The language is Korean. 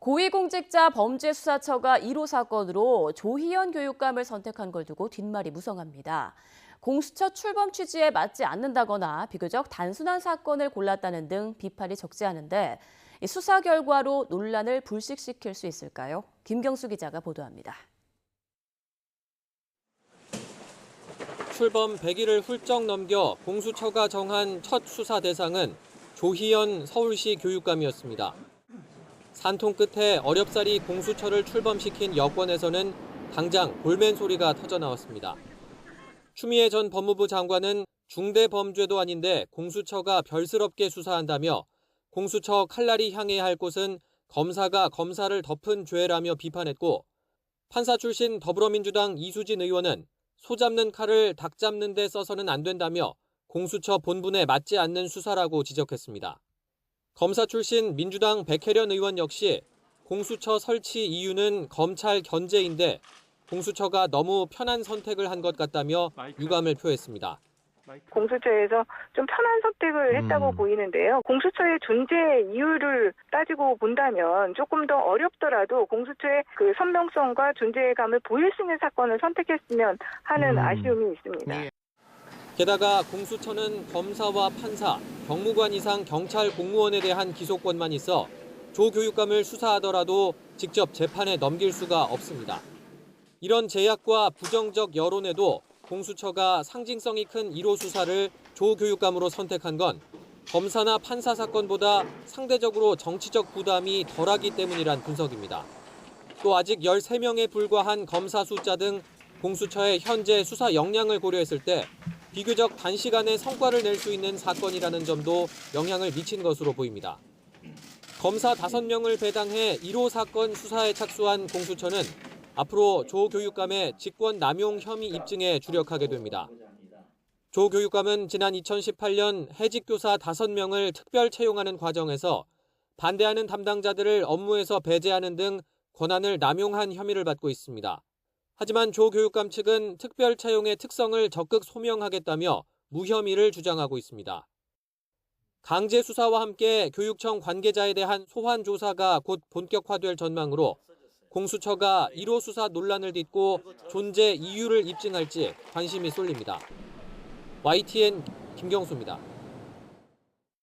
고위공직자 범죄수사처가 1호 사건으로 조희연 교육감을 선택한 걸 두고 뒷말이 무성합니다. 공수처 출범 취지에 맞지 않는다거나 비교적 단순한 사건을 골랐다는 등 비판이 적지 않은데 수사 결과로 논란을 불식시킬 수 있을까요? 김경수 기자가 보도합니다. 출범 100일을 훌쩍 넘겨 공수처가 정한 첫 수사 대상은 조희연 서울시 교육감이었습니다. 산통 끝에 어렵사리 공수처를 출범시킨 여권에서는 당장 볼멘 소리가 터져나왔습니다. 추미애 전 법무부 장관은 중대 범죄도 아닌데 공수처가 별스럽게 수사한다며 공수처 칼날이 향해야 할 곳은 검사가 검사를 덮은 죄라며 비판했고, 판사 출신 더불어민주당 이수진 의원은 소 잡는 칼을 닭 잡는 데 써서는 안 된다며 공수처 본분에 맞지 않는 수사라고 지적했습니다. 검사 출신 민주당 백혜련 의원 역시 공수처 설치 이유는 검찰 견제인데 공수처가 너무 편한 선택을 한 것 같다며 유감을 표했습니다. 공수처에서 좀 편한 선택을 했다고 보이는데요. 공수처의 존재 이유를 따지고 본다면 조금 더 어렵더라도 공수처의 그 선명성과 존재감을 보일 수 있는 사건을 선택했으면 하는 아쉬움이 있습니다. 게다가 공수처는 검사와 판사, 경무관 이상 경찰 공무원에 대한 기소권만 있어 조 교육감을 수사하더라도 직접 재판에 넘길 수가 없습니다. 이런 제약과 부정적 여론에도 공수처가 상징성이 큰 1호 수사를 조 교육감으로 선택한 건 검사나 판사 사건보다 상대적으로 정치적 부담이 덜하기 때문이란 분석입니다. 또 아직 13명에 불과한 검사 숫자 등 공수처의 현재 수사 역량을 고려했을 때 비교적 단시간에 성과를 낼 수 있는 사건이라는 점도 영향을 미친 것으로 보입니다. 검사 5명을 배당해 1호 사건 수사에 착수한 공수처는 앞으로 조 교육감의 직권 남용 혐의 입증에 주력하게 됩니다. 조 교육감은 지난 2018년 해직 교사 5명을 특별 채용하는 과정에서 반대하는 담당자들을 업무에서 배제하는 등 권한을 남용한 혐의를 받고 있습니다. 하지만 조 교육감 측은 특별 채용의 특성을 적극 소명하겠다며 무혐의를 주장하고 있습니다. 강제 수사와 함께 교육청 관계자에 대한 소환 조사가 곧 본격화될 전망으로 공수처가 1호 수사 논란을 딛고 존재 이유를 입증할지 관심이 쏠립니다. YTN 김경수입니다.